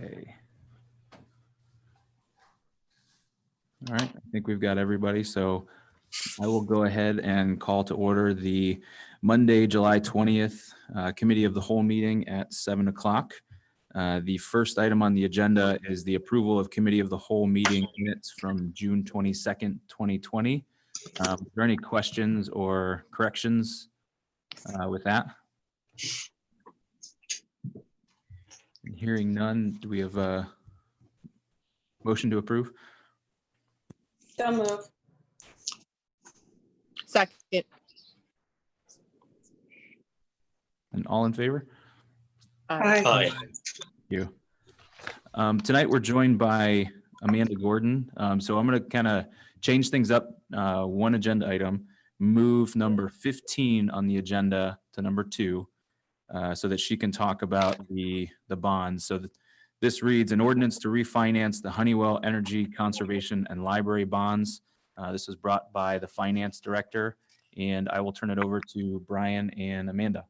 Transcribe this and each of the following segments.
Okay. All right, I think we've got everybody. So I will go ahead and call to order the Monday, July 20th Committee of the Whole meeting at 7 o'clock. The first item on the agenda is the approval of Committee of the Whole meeting minutes from June 22nd, 2020. Are there any questions or corrections with that? Hearing none, do we have a motion to approve? So move. Second. And all in favor? Aye. Aye. Thank you. Tonight we're joined by Amanda Gordon. So I'm going to kind of change things up one agenda item, move number 15 on the agenda to number 2 so that she can talk about the bonds. So this reads an ordinance to refinance the Honeywell Energy Conservation and Library bonds. This was brought by the finance director, and I will turn it over to Brian and Amanda.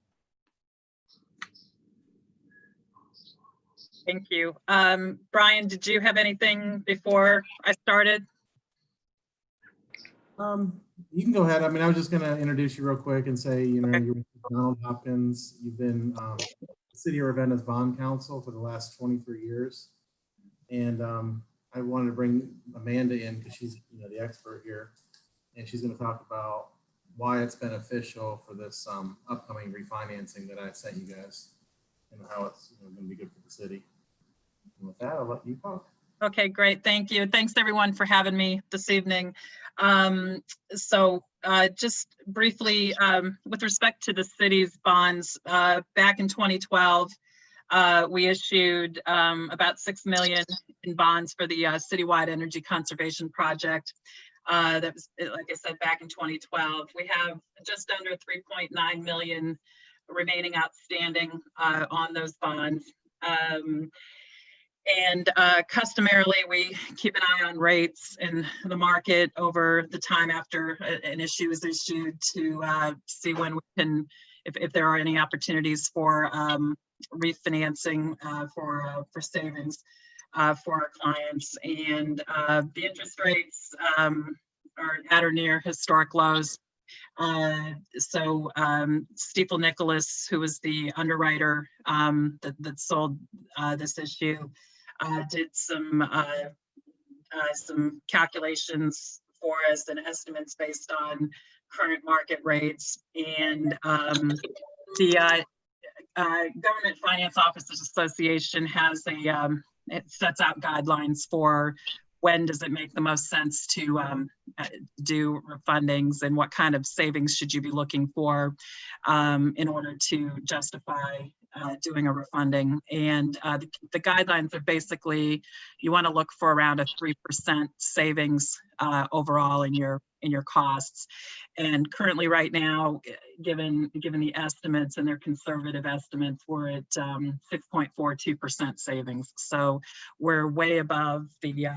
Thank you. Brian, did you have anything before I started? You can go ahead. I mean, I was just going to introduce you real quick and say, you know, Okay. you're Donald Hopkins. You've been the City of Ravenna's bond counsel for the last 23 years. And I wanted to bring Amanda in because she's, you know, the expert here. And she's going to talk about why it's beneficial for this upcoming refinancing that I sent you guys and how it's going to be good for the city. And with that, I'll let you talk. Okay, great. Thank you. Thanks everyone for having me this evening. Just briefly, with respect to the city's bonds, back in 2012, we issued about $6 million in bonds for the citywide energy conservation project. That was, like I said, back in 2012. We have just under 3.9 million remaining outstanding on those bonds. Customarily, we keep an eye on rates in the market over the time after an issue is issued to see when we can, if there are any opportunities for refinancing for savings for our clients. And the interest rates are at or near historic lows. Stifel Nicholas, who was the underwriter that sold this issue, did some calculations for us and estimates based on current market rates. And the Government Finance Officers Association has it sets out guidelines for when does it make the most sense to do refundings and what kind of savings should you be looking for in order to justify doing a refunding. And the guidelines are basically, you want to look for around a 3% savings overall in your costs. And currently right now, given the estimates and their conservative estimates, we're at 6.42% savings. So we're way above the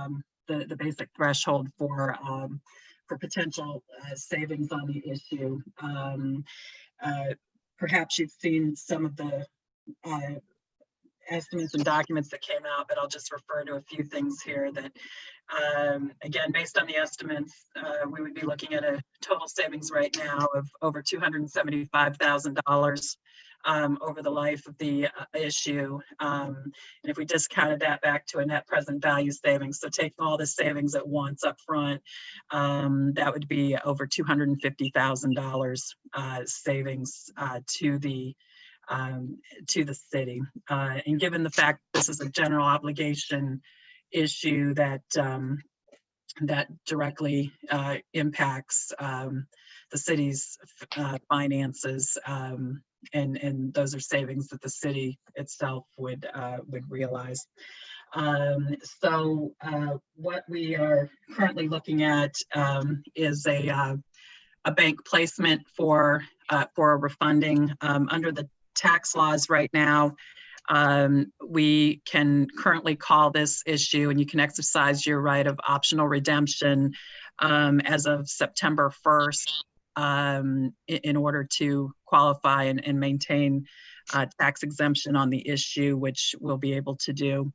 basic threshold for potential savings on the issue. Perhaps you've seen some of the estimates and documents that came out, but I'll just refer to a few things here that, again, based on the estimates, we would be looking at a total savings right now of over $275,000 over the life of the issue. And if we discounted that back to a net present value savings, so taking all the savings at once up front, that would be over $250,000 savings to the city. And given the fact this is a general obligation issue that directly impacts the city's finances, and those are savings that the city itself would realize. What we are currently looking at is a bank placement for a refunding. Under the tax laws right now, we can currently call this issue, and you can exercise your right of optional redemption as of September 1st in order to qualify and maintain tax exemption on the issue, which we'll be able to do.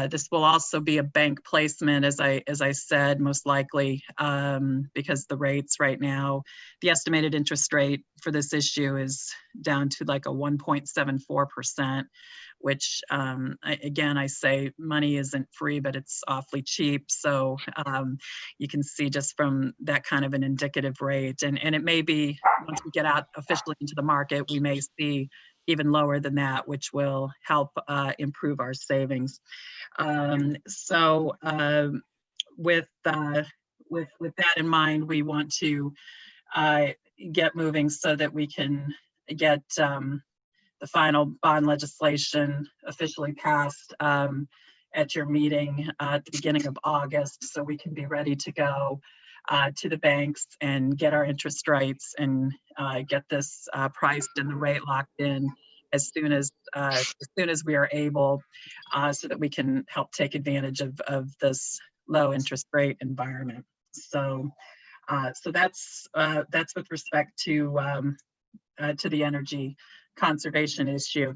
This will also be a bank placement, as I said, most likely, because the rates right now, the estimated interest rate for this issue is down to like a 1.74%, which again, I say money isn't free, but it's awfully cheap. So you can see just from that kind of an indicative rate, and it may be, once we get out officially into the market, we may see even lower than that, which will help improve our savings. With that in mind, we want to get moving so that we can get the final bond legislation officially passed at your meeting at the beginning of August, so we can be ready to go to the banks and get our interest rates and get this priced and the rate locked in as soon as we are able, so that we can help take advantage of this low interest rate environment. So that's with respect to the energy conservation issue.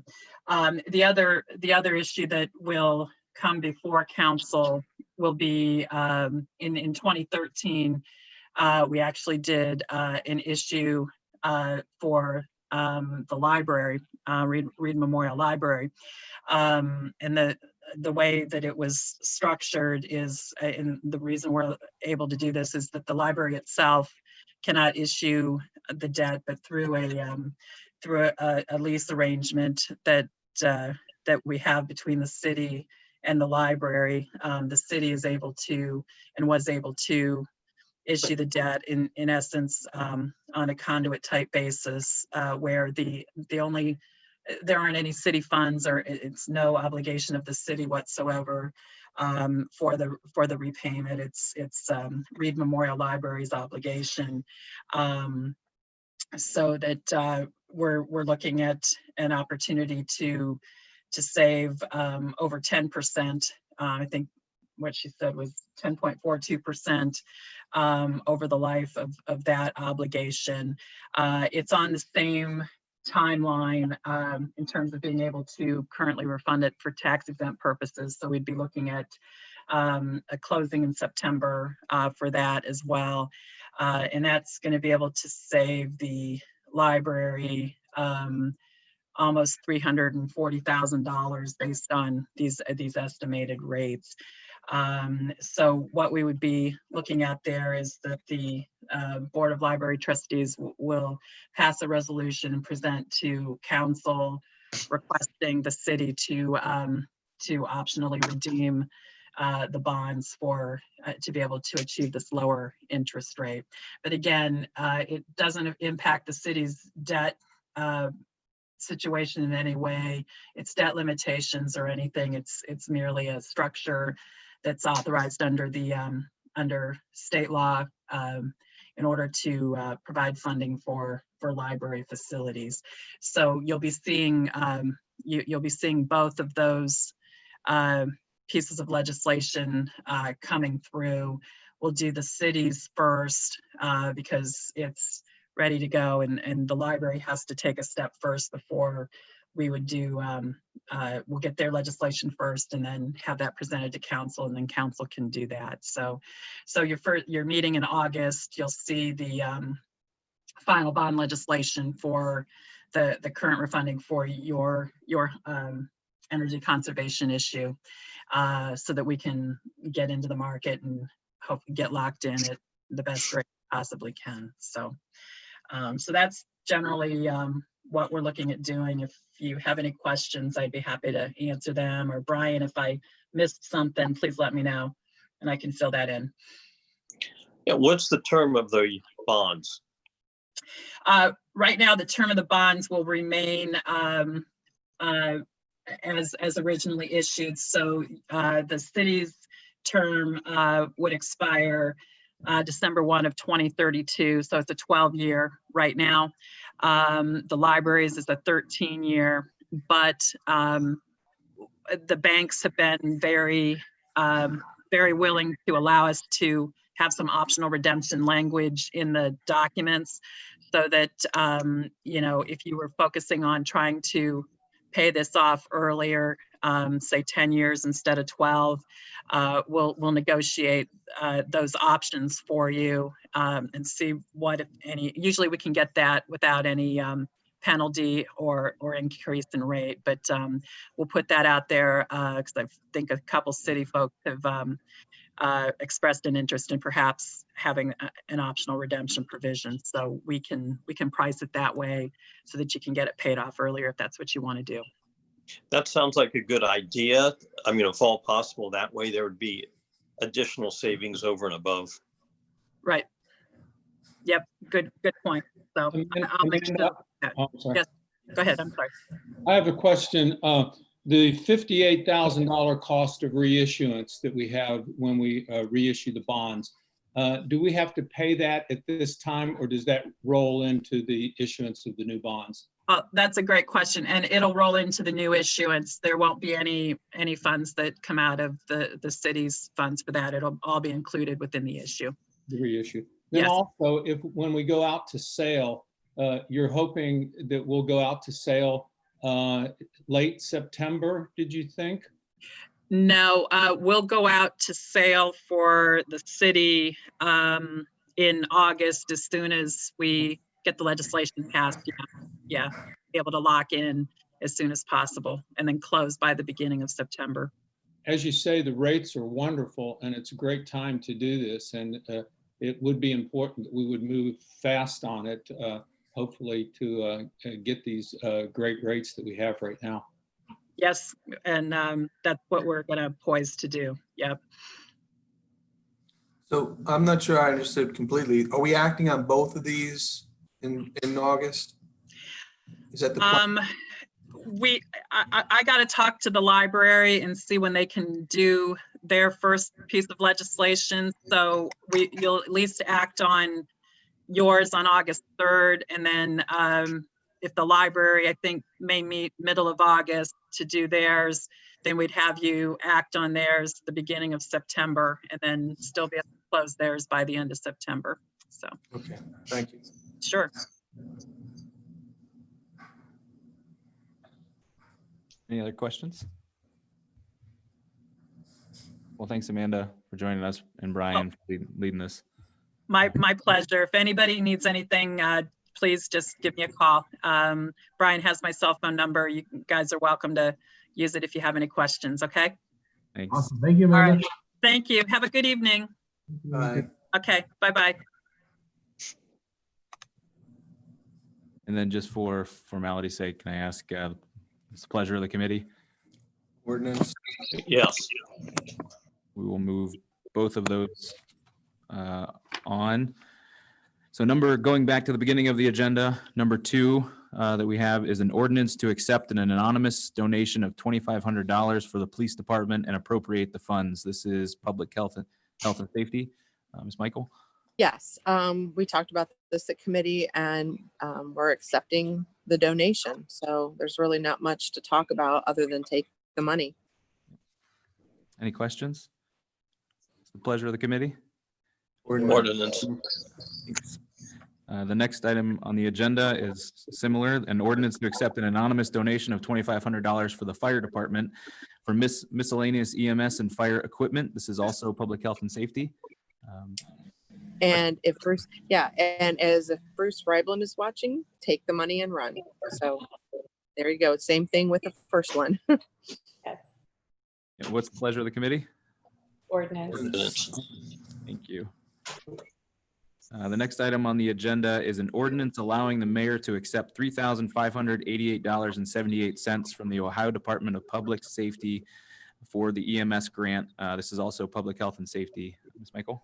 The other issue that will come before council will be in 2013. We actually did an issue for the library, Reed Memorial Library, and the way that it was structured is, and the reason we're able to do this is that the library itself cannot issue the debt, but through a lease arrangement that we have between the city and the library, the city is able to and was able to issue the debt in essence on a conduit type basis, where there aren't any city funds, or it's no obligation of the city whatsoever for the repayment. It's Reed Memorial Library's obligation. So that we're looking at an opportunity to save over 10%. I think what she said was 10.42% over the life of that obligation. It's on the same timeline in terms of being able to currently refund it for tax exempt purposes. So we'd be looking at a closing in September for that as well. And that's going to be able to save the library almost $340,000 based on these estimated rates. So what we would be looking at there is that the Board of Library Trustees will pass a resolution and present to council requesting the city to optionally redeem the bonds to be able to achieve this lower interest rate. But again, it doesn't impact the city's debt situation in any way, its debt limitations or anything. It's merely a structure that's authorized under state law in order to provide funding for library facilities. So you'll be seeing you'll be seeing both of those pieces of legislation coming through. We'll do the cities first because it's ready to go, and the library has to take a step first before we would do, we'll get their legislation first and then have that presented to council, and then council can do that. So your meeting in August, you'll see the final bond legislation for the current refunding for your energy conservation issue, so that we can get into the market and hopefully get locked in at the best rate possibly can. So that's generally what we're looking at doing. If you have any questions, I'd be happy to answer them. Or Brian, if I missed something, please let me know and I can fill that in. Yeah, what's the term of the bonds? Right now, the term of the bonds will remain as originally issued. So the city's term would expire December 1 of 2032. So it's a 12-year right now. The libraries is a 13-year, but the banks have been very willing to allow us to have some optional redemption language in the documents. so that, you know, if you were focusing on trying to pay this off earlier, say 10 years instead of 12, we'll negotiate those options for you and see what, if any, usually we can get that without any penalty or increase in rate, but we'll put that out there because I think a couple city folks have expressed an interest in perhaps having an optional redemption provision. So we can price it that way so that you can get it paid off earlier if that's what you want to do. That sounds like a good idea. I mean, if all possible, that way there would be additional savings over and above. Right. Yep. Good point. So I'll make sure that. Oh, I'm sorry. Yes. Go ahead. I'm sorry. I have a question. The $58,000 cost of reissuance that we have when we reissue the bonds, do we have to pay that at this time, or does that roll into the issuance of the new bonds? That's a great question, and it'll roll into the new issuance. There won't be any funds that come out of the city's funds for that. It'll all be included within the issue. The reissue. Then Yes. also, when we go out to sale, you're hoping that we'll go out to sale late September, did you think? No, we'll go out to sale for the city in August as soon as we get the legislation passed. Yeah, be able to lock in as soon as possible and then close by the beginning of September. As you say, the rates are wonderful and it's a great time to do this. And it would be important that we would move fast on it, hopefully to get these great rates that we have right now. Yes, and that's what we're going to poise to do. Yep. So I'm not sure I understood completely. Are we acting on both of these in August? Is that the plan? I got to talk to the library and see when they can do their first piece of legislation. So you'll at least act on yours on August 3rd, and then if the library, I think, may meet middle of August to do theirs, then we'd have you act on theirs at the beginning of September and then still be able to close theirs by the end of September. So, Okay, thank you. sure. Any other questions? Well, thanks, Amanda, for joining us, and Brian for leading this. My pleasure. If anybody needs anything, please just give me a call. Brian has my cell phone number. You guys are welcome to use it if you have any questions, okay? Thanks. Awesome. Thank you, All Amanda. right. Thank you. Have a good evening. Bye. Okay, bye-bye. And then just for formality's sake, can I ask, it's the pleasure of the committee, Ordinance. Yes. we will move both of those on. So going back to the beginning of the agenda, number 2 that we have is an ordinance to accept an anonymous donation of $2,500 for the police department and appropriate the funds. This is public health and safety. Ms. Michael? Yes, we talked about this at committee and we're accepting the donation. So there's really not much to talk about other than take the money. Any questions? It's the pleasure of the committee. Ordinance. Thanks. The next item on the agenda is similar, an ordinance to accept an anonymous donation of $2,500 for the fire department for miscellaneous EMS and fire equipment. This is also public health and safety. And if Bruce, and as if Bruce Reibland is watching, take the money and run. So there you go. Same thing with the first one. What's the pleasure of the committee? Ordinance. Thank you. The next item on the agenda is an ordinance allowing the mayor to accept $3,588.78 from the Ohio Department of Public Safety for the EMS grant. This is also public health and safety. Ms. Michael?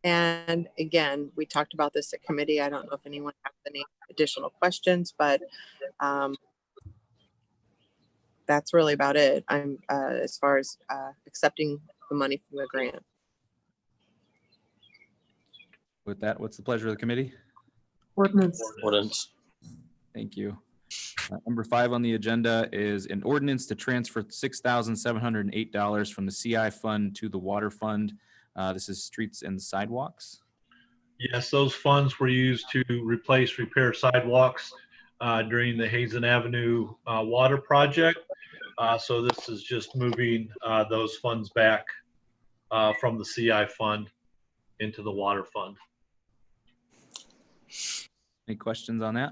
And again, we talked about this at committee. I don't know if anyone has any additional questions, but that's really about it. I'm as far as accepting the money from the grant. With that, what's the pleasure of the committee? Ordinance. Thank you. Number 5 on the agenda is an ordinance to transfer $6,708 from the CI fund to the water fund. This is streets and sidewalks. Yes, those funds were used to repair sidewalks during the Hazen Avenue water project. So this is just moving those funds back from the CI fund into the water fund. Any questions on that?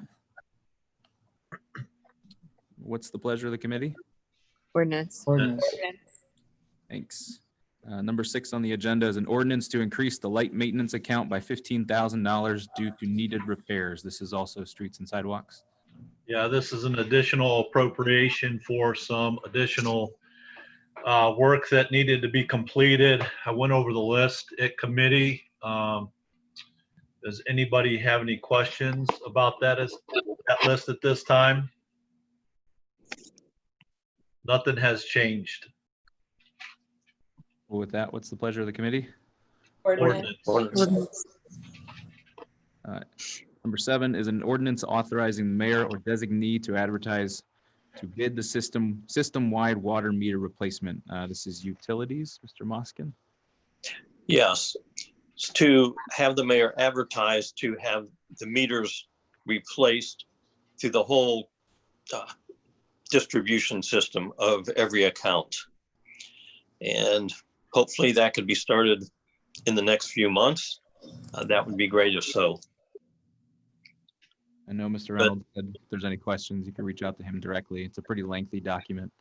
What's the pleasure of the committee? Ordinance. Ordinance. Thanks. Number 6 on the agenda is an ordinance to increase the light maintenance account by $15,000 due to needed repairs. This is also streets and sidewalks. Yeah, this is an additional appropriation for some additional work that needed to be completed. I went over the list at committee. Does anybody have any questions about that list at this time? Nothing has changed. Well, with that, what's the pleasure of the committee? Ordinance. Number 7 is an ordinance authorizing the mayor or designee to advertise to bid the system-wide water meter replacement. This is utilities, Mr. Moskin. Yes, it's to have the mayor advertise to have the meters replaced through the whole distribution system of every account. And hopefully that could be started in the next few months. That would be great if so. I know Mr. Reynolds said if there's any questions, you can reach out to him directly. It's a pretty lengthy document.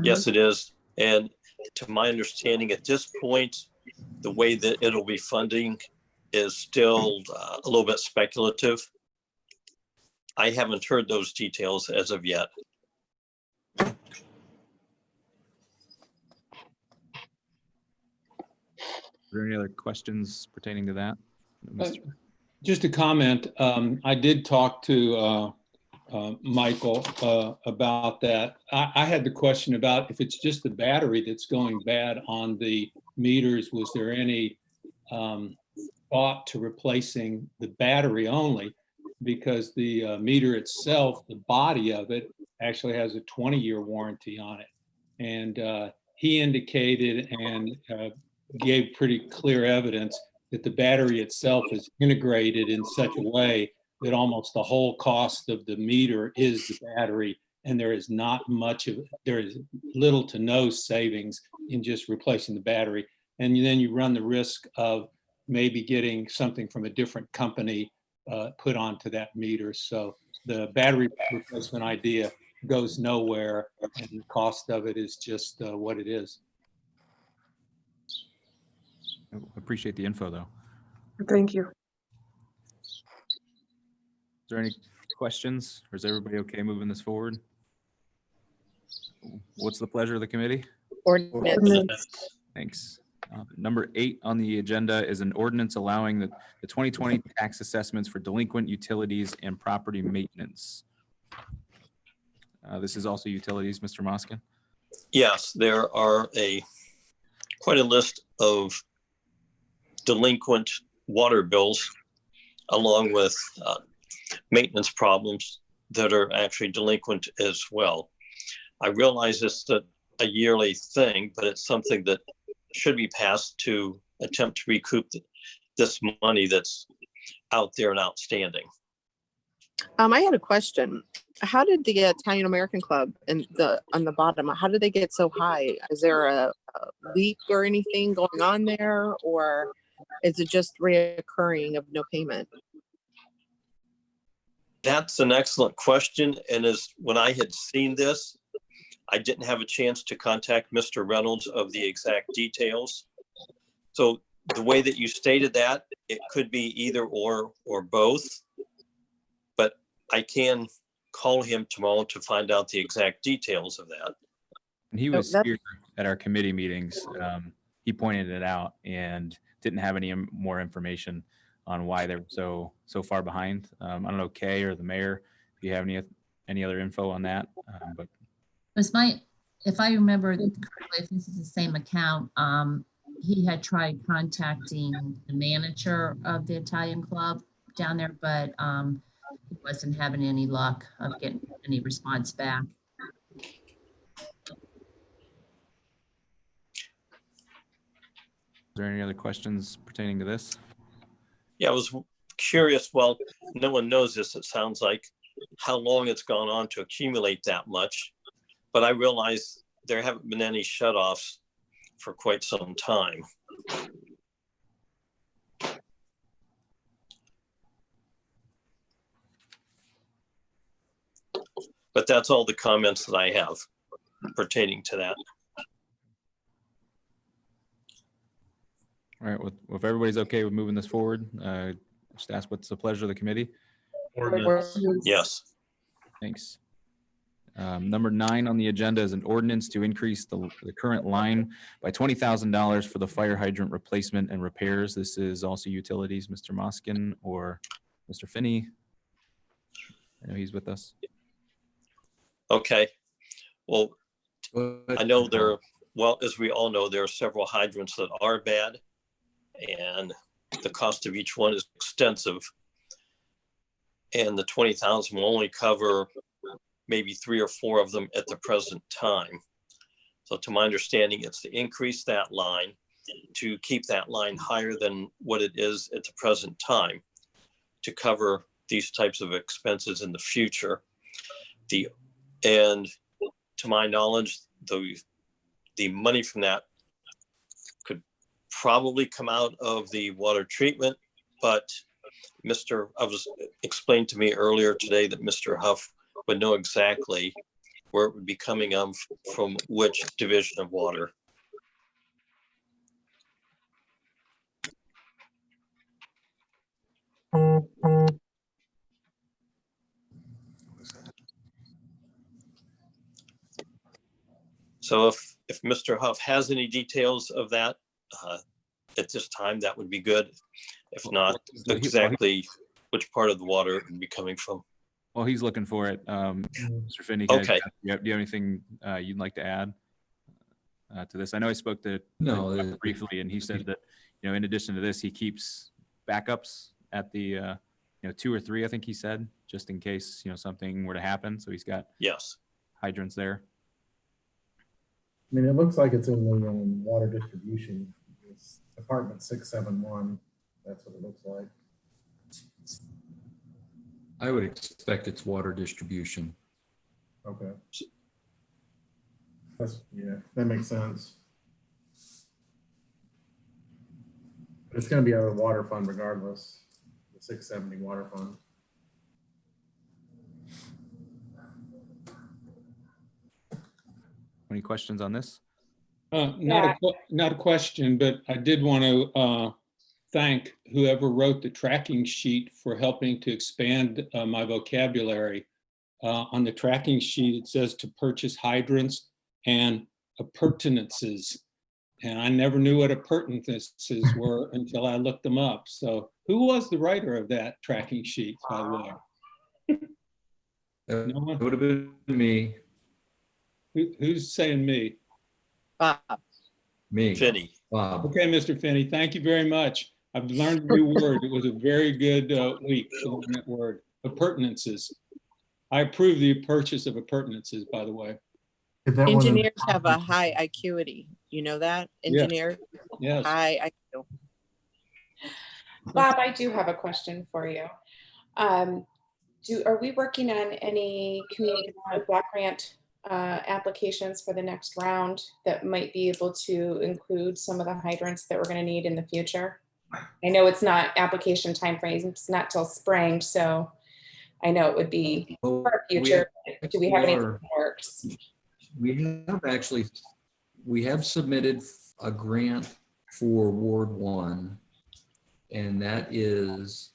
Yes, it is. And to my understanding, at this point, the way that it'll be funding is still a little bit speculative. I haven't heard those details as of yet. Is there any other questions pertaining to that? Just a comment. I did talk to Michael about that. I had the question about if it's just the battery that's going bad on the meters, was there any thought to replacing the battery only? Because the meter itself, the body of it, actually has a 20-year warranty on it. And he indicated and gave pretty clear evidence that the battery itself is integrated in such a way that almost the whole cost of the meter is the battery, and there is not much of it. There is little to no savings in just replacing the battery. And then you run the risk of maybe getting something from a different company put onto that meter. So the battery replacement idea goes nowhere, and the cost of it is just what it is. I appreciate the info, though. Thank you. Is there any questions, or is everybody okay moving this forward? What's the pleasure of the committee? Ordinance. Thanks. Number 8 on the agenda is an ordinance allowing the 2020 tax assessments for delinquent utilities and property maintenance. This is also utilities, Mr. Moskin. Yes, there are quite a list of delinquent water bills along with maintenance problems that are actually delinquent as well. I realize it's a yearly thing, but it's something that should be passed to attempt to recoup this money that's out there and outstanding. I had a question. How did the Italian American Club on the bottom, how did they get so high? Is there a leak or anything going on there, or is it just reoccurring of no payment? That's an excellent question. And when I had seen this, I didn't have a chance to contact Mr. Reynolds of the exact details. So the way that you stated that, it could be either or both, but I can call him tomorrow to find out the exact details of that. And he was here at our committee meetings. He pointed it out and didn't have any more information on why they're so far behind. I don't know, Kay or the mayor, if you have any other info on that, but. If I remember correctly, if this is the same account, he had tried contacting the manager of the Italian club down there, but he wasn't having any luck of getting any response back. Is there any other questions pertaining to this? Yeah, I was curious. Well, no one knows this, it sounds like, how long it's gone on to accumulate that much. But I realize there haven't been any shutoffs for quite some time. But that's all the comments that I have pertaining to that. All right, well, if everybody's okay with moving this forward, just ask what's the pleasure of the committee. Ordinance. Yes. Thanks. Number 9 on the agenda is an ordinance to increase the current line by $20,000 for the fire hydrant replacement and repairs. This is also utilities, Mr. Moskin or Mr. Finney. I know he's with us. Okay. Well, I know there, well, as we all know, there are several hydrants that are bad, and the cost of each one is extensive. And the 20,000 will only cover maybe 3 or 4 of them at the present time. So to my understanding, it's to increase that line, to keep that line higher than what it is at the present time, to cover these types of expenses in the future. And to my knowledge, the money from that could probably come out of the water treatment, but I was explained to me earlier today that Mr. Huff would know exactly where it would be coming from which division of water. So if Mr. Huff has any details of that at this time, that would be good. If not, exactly which part of the water it would be coming from. Well, he's looking for it. Mr. Finney, Okay. do you have anything you'd like to add to this? I know I spoke to briefly, and he said that, in addition to this, he keeps backups at the 2 or 3, I think he said, just in case something were to happen. So he's got hydrants there. I mean, it looks like it's in the water distribution. It's apartment 671. That's what it looks like. I would expect it's water distribution. Okay. That makes sense. But it's going to be out of the water fund regardless, the 670 water fund. Any questions on this? Not a question, but I did want to thank whoever wrote the tracking sheet for helping to expand my vocabulary. On the tracking sheet, it says to purchase hydrants and appurtenances. And I never knew what appurtenances were until I looked them up. So who was the writer of that tracking sheet, by the way? No one? It would have been me. Who's saying me? Bob. Me. Finney. Bob. Okay, Mr. Finney, thank you very much. I've learned a new word. It was a very good week to learn that word, appurtenances. I approve the purchase of appurtenances, by the way. Engineers have a high IQ-ity. You know that? Engineers? Yes. High IQ. Bob, I do have a question for you. Are we working on any community block grant applications for the next round that might be able to include some of the hydrants that we're going to need in the future? I know it's not application time frame, it's not till spring, so I know it would be for our future. Do we have anything in the works? We have submitted a grant for Ward 1, and that is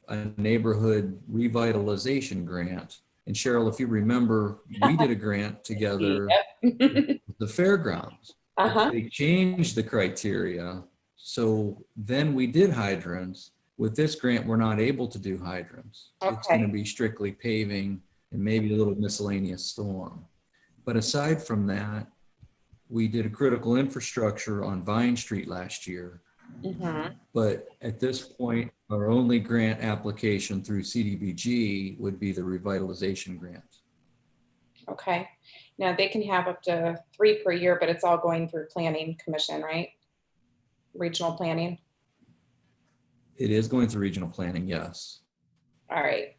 a neighborhood revitalization grant. And Cheryl, if you remember, we did a grant together with the fairgrounds. They changed the criteria. So then we did hydrants. With this grant, we're not able to do hydrants. It's going to be strictly paving and maybe a little miscellaneous storm. But aside from that, we did a critical infrastructure on Vine Street last year. But at this point, our only grant application through CDBG would be the revitalization grant. Okay. Now they can have up to 3 per year, but it's all going through planning commission, right? Regional planning. It is going through regional planning, yes. All right.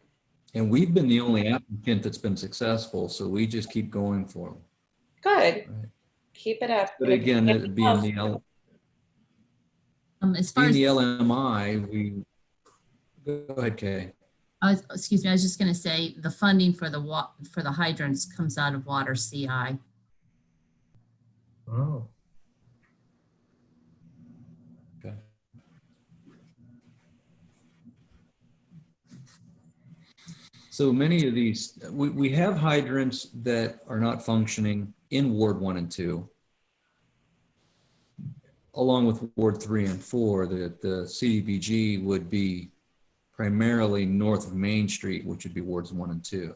And we've been the only applicant that's been successful, so we just keep going for them. Good. Right. Keep it up. But And if again, you it get being close- the As far being as, the LMI, we go ahead, Kay. excuse me, I was just going to say the funding for the hydrants comes out of water CI. Oh, Okay. So many of these, we have hydrants that are not functioning in Ward 1 and 2. Along with Ward 3 and 4, the CDBG would be primarily north of Main Street, which would be Wards 1 and 2.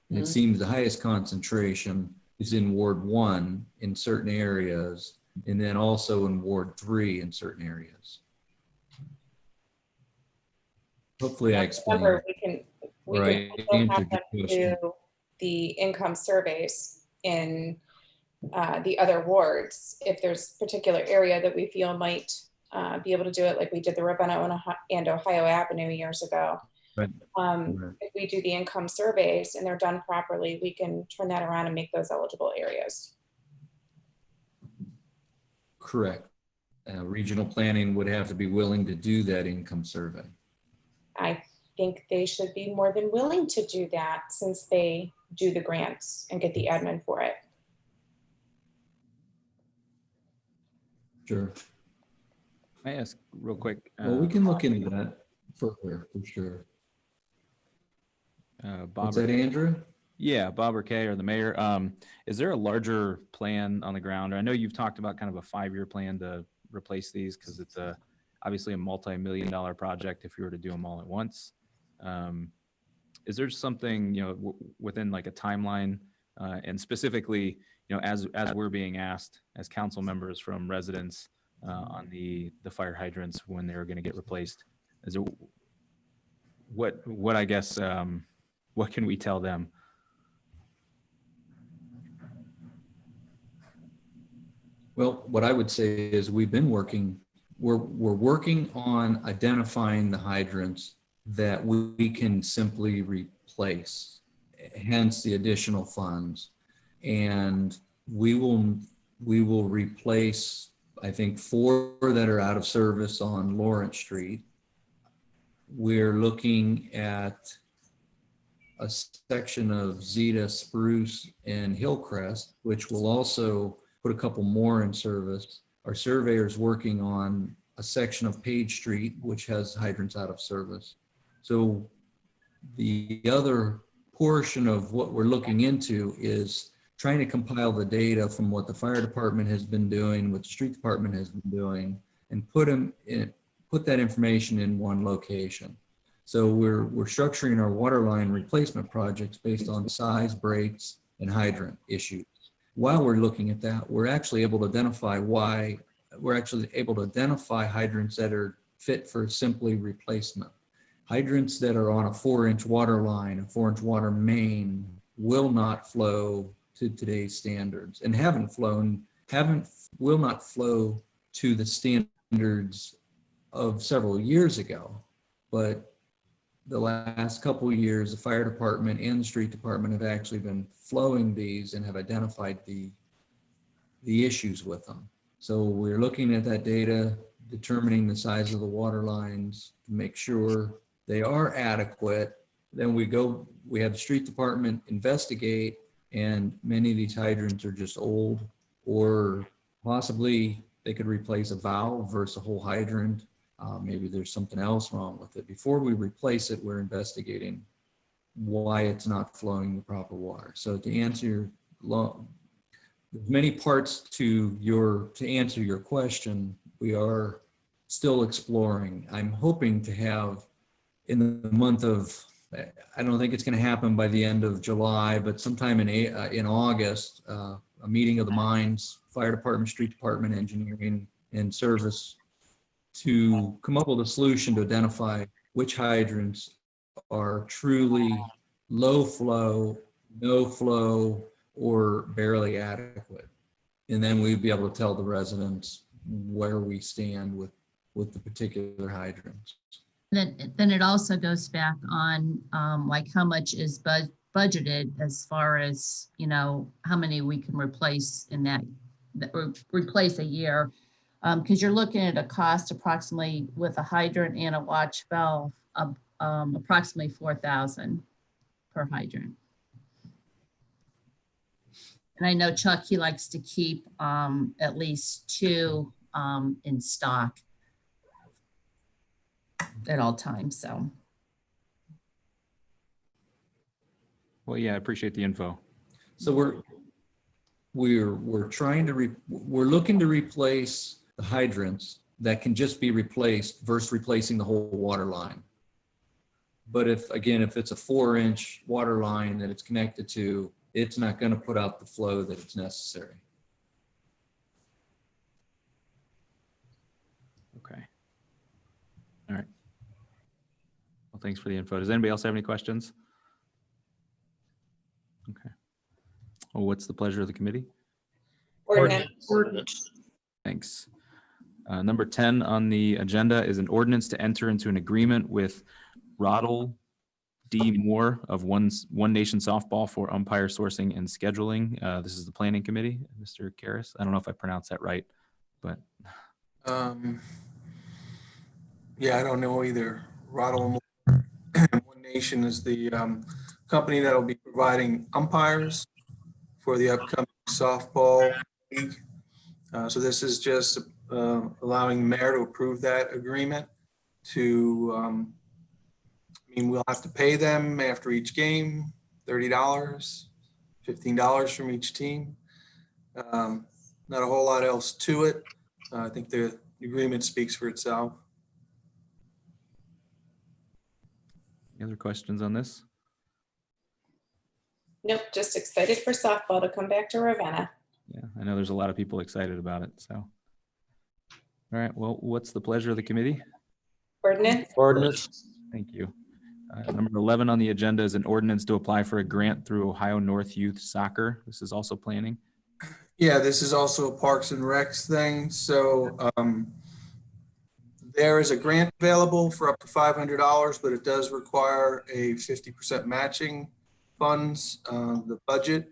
And it Mhm. seems the highest concentration is in Ward 1 in certain areas, and then also in Ward 3 in certain areas. Hopefully I explained. Remember, we can Or I also have answered them your question. do the income surveys in the other wards if there's a particular area that we feel might be able to do it, like we did the Ravenna and Ohio Avenue years ago. Right. If we do the income surveys and they're done properly, we can turn that around and make those eligible areas. Correct. Regional planning would have to be willing to do that income survey. I think they should be more than willing to do that since they do the grants and get the admin for it. Sure. Can I ask real quick? Well, we can look into that further, for sure. Bob, What's that, Andrew? yeah, Bob or Kay or the mayor. Is there a larger plan on the ground? I know you've talked about kind of a 5-year plan to replace these because it's obviously a multi-million-dollar project if you were to do them all at once. Is there something, within like a timeline, and specifically, as we're being asked as council members from residents on the fire hydrants when they're going to get replaced, is there what I guess what can we tell them? Well, what I would say is we're working on identifying the hydrants that we can simply replace, hence the additional funds. And we will replace, I think, 4 that are out of service on Lawrence Street. We're looking at a section of Zeta, Spruce, and Hillcrest, which will also put a couple more in service. Our surveyor's working on a section of Page Street, which has hydrants out of service. So the other portion of what we're looking into is trying to compile the data from what the fire department has been doing, what the street department has been doing, and put that information in one location. So we're structuring our water line replacement projects based on size, breaks, and hydrant issues. While we're looking at that, we're actually able to identify hydrants that are fit for simply replacement. Hydrants that are on a 4-inch water line, a 4-inch water main, will not flow to today's standards and will not flow to the standards of several years ago. But the last couple of years, the fire department and the street department have actually been flowing these and have identified the issues with them. So we're looking at that data, determining the size of the water lines to make sure they are adequate. Then we have the street department investigate, and many of these hydrants are just old, or possibly they could replace a valve versus a whole hydrant. Maybe there's something else wrong with it. Before we replace it, we're investigating why it's not flowing the proper water. So to answer there's many parts to answer your question. We are still exploring. I'm hoping to have in the month of, I don't think it's going to happen by the end of July, but sometime in August, a meeting of the minds, fire department, street department, engineering, and service, to come up with a solution to identify which hydrants are truly low flow, no flow, or barely adequate. And then we'd be able to tell the residents where we stand with the particular hydrants. Then it also goes back on like how much is budgeted as far as, you know, how many we can replace in that replace a year. Because you're looking at a cost approximately with a hydrant and a watch valve of approximately $4,000 per hydrant. And I know Chuck, he likes to keep at least 2 in stock at all times, so. Well, yeah, I appreciate the info. So we're trying to we're looking to replace the hydrants that can just be replaced versus replacing the whole water line. But if it's a 4-inch water line that it's connected to, it's not going to put out the flow that it's necessary. Okay. All right. Well, thanks for the info. Does anybody else have any questions? Okay. Well, what's the pleasure of the committee? Ordinance. Thanks. Number 10 on the agenda is an ordinance to enter into an agreement with Roddle D. Moore of One Nation Softball for umpire sourcing and scheduling. This is the planning committee, Mr. Karras. I don't know if I pronounced that right, but. Yeah, I don't know either. Roddle Moore. One Nation is the company that will be providing umpires for the upcoming softball league. So this is just allowing the mayor to approve that agreement to, I mean, we'll have to pay them after each game, $30, $15 from each team. Not a whole lot else to it. I think the agreement speaks for itself. Any other questions on this? Nope, just excited for softball to come back to Ravenna. Yeah, I know there's a lot of people excited about it, so. All right, well, what's the pleasure of the committee? Ordinance. Thank you. Number 11 on the agenda is an ordinance to apply for a grant through Ohio North Youth Soccer. This is also planning. Yeah, this is also a Parks and Recs thing. So there is a grant available for up to $500, but it does require a 50% matching funds. The budget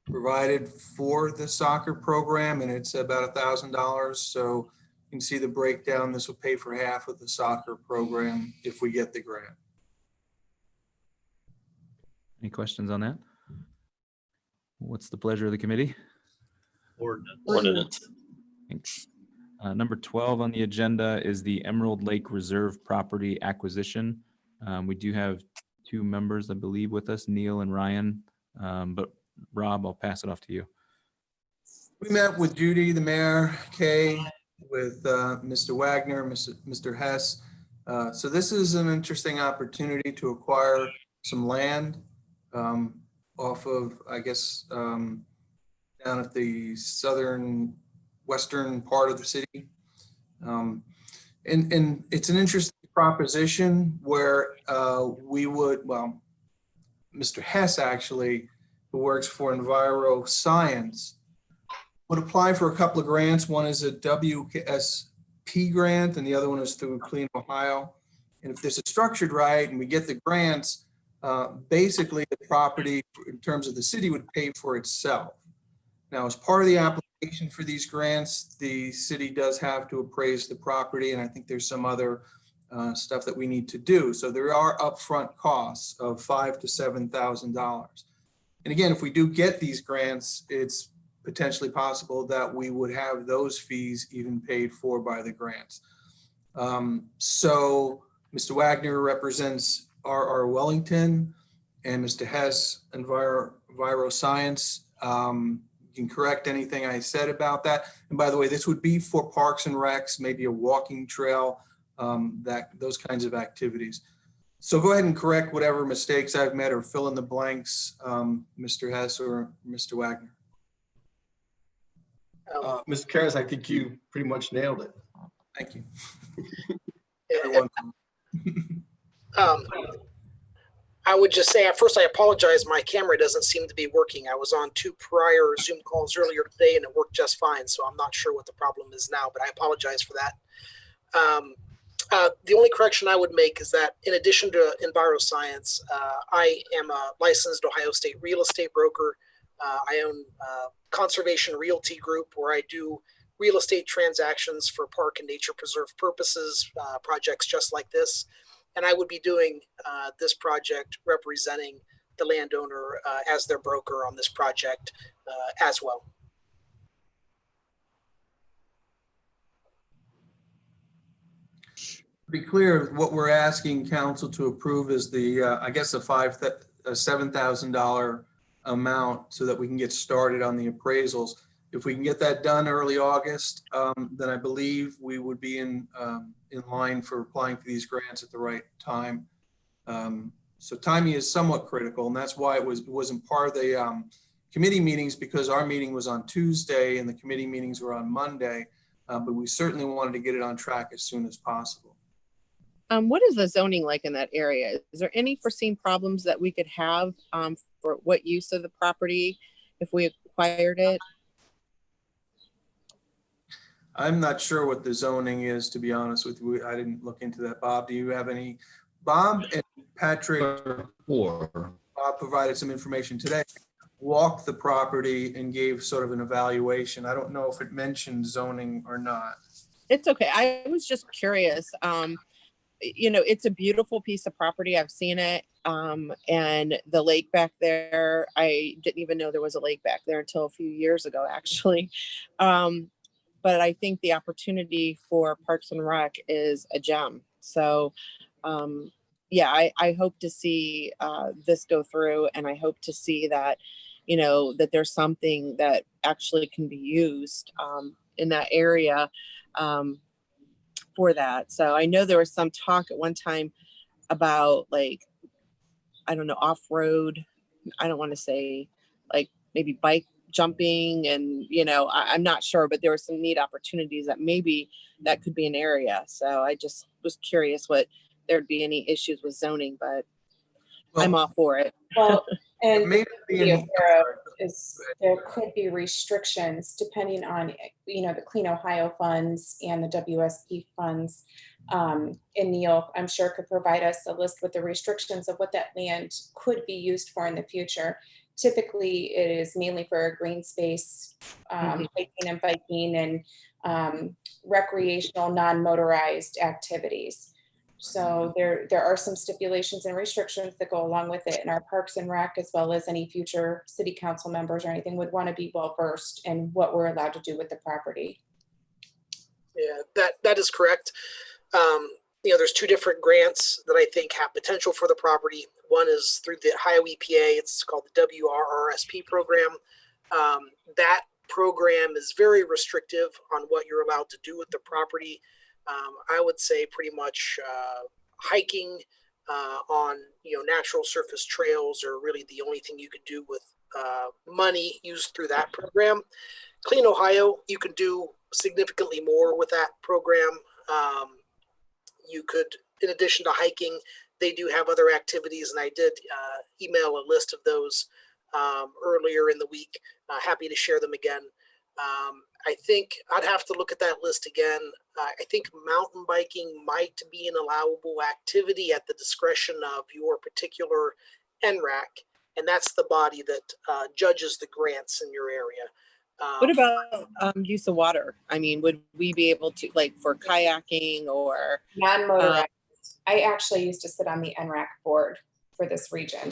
provided for the soccer program, and it's about $1,000. So you can see the breakdown. This will pay for half of the soccer program if we get the grant. Any questions on that? What's the pleasure of the committee? Ordinance. Thanks. Number 12 on the agenda is the Emerald Lake Reserve property acquisition. We do have 2 members, I believe, with us, Neil and Ryan. But Rob, I'll pass it off to you. We met with Judy, the mayor, Kay, with Mr. Wagner, Mr. Hess. So this is an interesting opportunity to acquire some land off of, I guess, down at the western part of the city. And it's an interesting proposition where we would, well, Mr. Hess actually, who works for Enviro Science, would apply for a couple of grants. One is a WSP grant and the other one is through Clean Ohio. And if this is structured right and we get the grants, basically the property in terms of the city would pay for itself. Now, as part of the application for these grants, the city does have to appraise the property, and I think there's some other stuff that we need to do. So there are upfront costs of $5,000 to $7,000. And again, if we do get these grants, it's potentially possible that we would have those fees even paid for by the grants. So Mr. Wagner represents R.R. Wellington, and Mr. Hess, Enviro Science. You can correct anything I said about that. And by the way, this would be for Parks and Recs, maybe a walking trail, those kinds of activities. So go ahead and correct whatever mistakes I've made or fill in the blanks, Mr. Hess or Mr. Wagner. Mr. Karras, I think you pretty much nailed it. Thank you. Everyone. I would just say, at first, I apologize. My camera doesn't seem to be working. I was on 2 prior Zoom calls earlier today, and it worked just fine. So I'm not sure what the problem is now, but I apologize for that. The only correction I would make is that in addition to EnviroScience, I am a licensed Ohio State real estate broker. I own Conservation Realty Group, where I do real estate transactions for park and nature preserve purposes, projects just like this. And I would be doing this project representing the landowner as their broker on this project as well. To be clear, what we're asking council to approve is the, I guess, a $7,000 amount so that we can get started on the appraisals. If we can get that done early August, then I believe we would be in line for applying for these grants at the right time. So timing is somewhat critical, and that's why it wasn't part of the committee meetings, because our meeting was on Tuesday and the committee meetings were on Monday. But we certainly wanted to get it on track as soon as possible. What is the zoning like in that area? Is there any foreseen problems that we could have for what use of the property if we acquired it? I'm not sure what the zoning is, to be honest with you. I didn't look into that. Bob, do you have any? Bob and Patrick, Bob provided some information today, walked the property and gave sort of an evaluation. I don't know if it mentioned zoning or not. It's okay. I was just curious. You know, it's a beautiful piece of property. I've seen it. And the lake back there, I didn't even know there was a lake back there until a few years ago, actually. But I think the opportunity for Parks and Rec is a gem. So, yeah, I hope to see this go through, and I hope to see that, you know, that there's something that actually can be used in that area for that. So I know there was some talk at one time about, like, I don't know, off-road, I don't want to say like maybe bike jumping, and, you know, I'm not sure, but there were some neat opportunities that maybe that could be an area. So I just was curious what there'd be any issues with zoning, but Well, I'm all for it. Well, and Maybe be aware of is there could be restrictions depending on, you know, the Clean Ohio funds and the WSP funds. And Neil, I'm sure, could provide us a list with the restrictions of what that land could be used for in the future. Typically, it is mainly for green space, hiking and biking, and recreational, non-motorized activities. So there are some stipulations and restrictions that go along with it, and our Parks and Rec, as well as any future city council members or anything, would want to be well versed in what we're allowed to do with the property. Yeah, that is correct. You know, there's two different grants that I think have potential for the property. One is through the Ohio EPA. It's called the WRRSP program. That program is very restrictive on what you're allowed to do with the property. I would say pretty much hiking on, you know, natural surface trails are really the only thing you could do with money used through that program. Clean Ohio, you can do significantly more with that program. You could, in addition to hiking, they do have other activities, and I did email a list of those earlier in the week. Happy to share them again. I think I'd have to look at that list again. I think mountain biking might be an allowable activity at the discretion of your particular NRAC, and that's the body that judges the grants in your area. What about use of water? I mean, would we be able to, like, for kayaking or Non-motorized. I actually used to sit on the NRAC board for this region,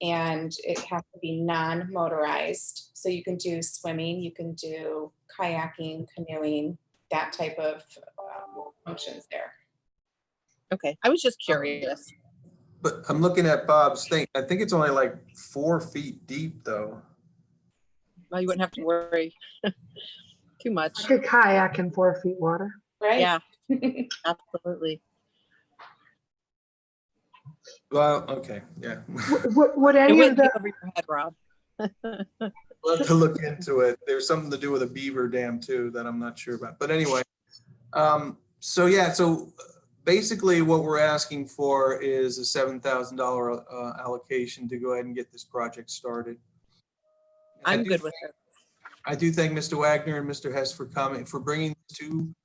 and it has to be non-motorized. So you can do swimming, you can do kayaking, canoeing, that type of functions there. Okay, I was just curious. But I'm looking at Bob's thing. I think it's only like 4 feet deep, though. Well, you wouldn't have to worry too much. I could kayak in 4 feet water. Right? Yeah, absolutely. Well, okay, yeah. Would It any of wouldn't be the, over your head, Rob. We'll have to look into it. There's something to do with a beaver dam too that I'm not sure about. But anyway, so yeah, so basically what we're asking for is a $7,000 allocation to go ahead and get this project started. I'm good with it. I do thank Mr. Wagner and Mr. Hess for coming, for bringing this to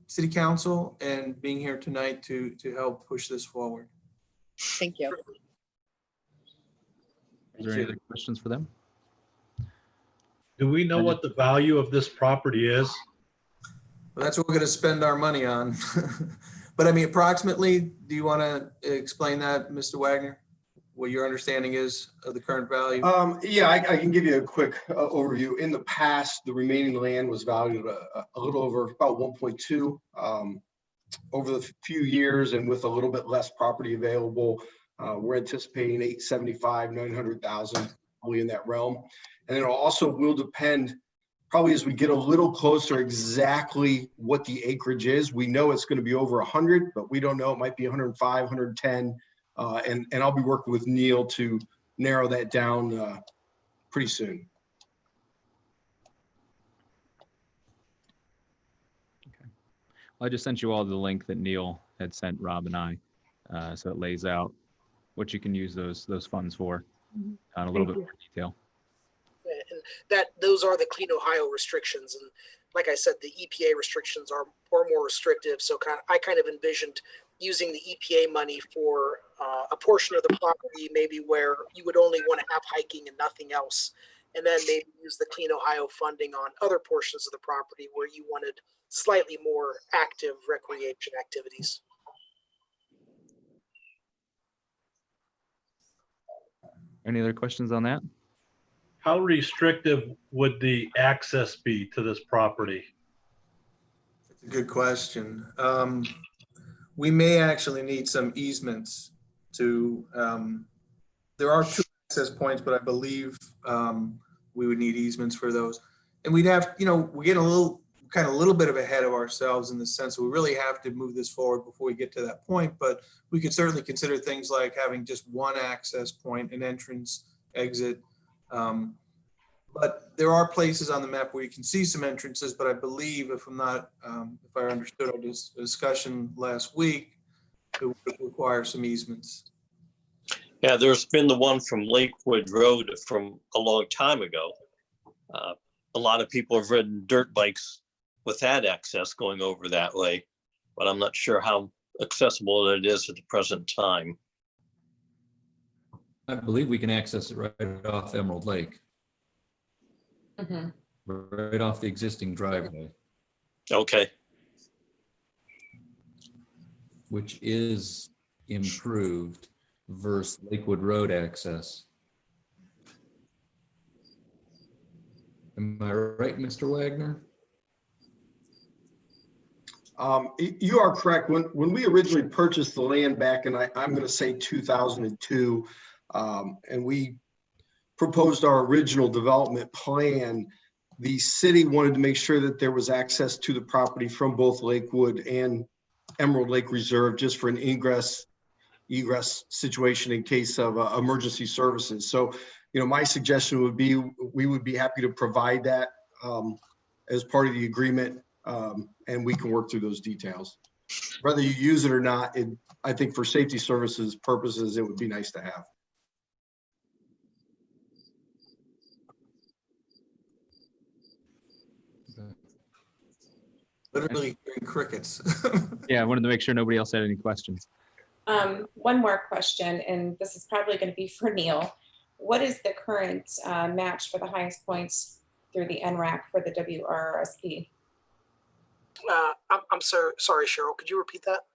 City Council and being here tonight to help push this forward. Thank you. Is there any other questions for them? Do we know what the value of this property is? Well, that's what we're going to spend our money on. But I mean, approximately, do you want to explain that, Mr. Wagner? What your understanding is of the current value? Yeah, I can give you a quick overview. In the past, the remaining land was valued a little over about 1.2. Over the few years and with a little bit less property available, we're anticipating 875, 900,000, probably in that realm. And it also will depend, probably as we get a little closer, exactly what the acreage is. We know it's going to be over 100, but we don't know. It might be 105, 110. And I'll be working with Neil to narrow that down pretty soon. Okay. Well, I just sent you all the link that Neil had sent Rob and I. So it lays out what you can use those funds for in a little bit more detail. And those are the Clean Ohio restrictions. And like I said, the EPA restrictions are more restrictive. So I kind of envisioned using the EPA money for a portion of the property, maybe where you would only want to have hiking and nothing else. And then maybe use the Clean Ohio funding on other portions of the property where you wanted slightly more active recreation activities. Any other questions on that? How restrictive would the access be to this property? That's a good question. We may actually need some easements to, there are 2 access points, but I believe we would need easements for those. And we'd have, we're getting a little bit of ahead of ourselves in the sense that we really have to move this forward before we get to that point. But we could certainly consider things like having just one access point, an entrance, exit. But there are places on the map where you can see some entrances, but I believe if I understood our discussion last week, it would require some easements. Yeah, there's been the one from Lakewood Road from a long time ago. A lot of people have ridden dirt bikes with that access going over that way, but I'm not sure how accessible it is at the present time. I believe we can access it right off Emerald Lake, Mhm. right off the existing driveway, Okay. which is improved versus Lakewood Road access. Am I right, Mr. Wagner? You are correct. When we originally purchased the land back in, I'm going to say 2002, and we proposed our original development plan, the city wanted to make sure that there was access to the property from both Lakewood and Emerald Lake Reserve, just for an egress situation in case of emergency services. So, my suggestion would be, we would be happy to provide that as part of the agreement, and we can work through those details. Whether you use it or not, I think for safety services purposes, it would be nice to have. Literally hearing crickets. Yeah, I wanted to make sure nobody else had any questions. One more question, and this is probably going to be for Neil. What is the current match for the highest points through the NRAC for the WRRSP? I'm sorry, Cheryl, could you repeat that?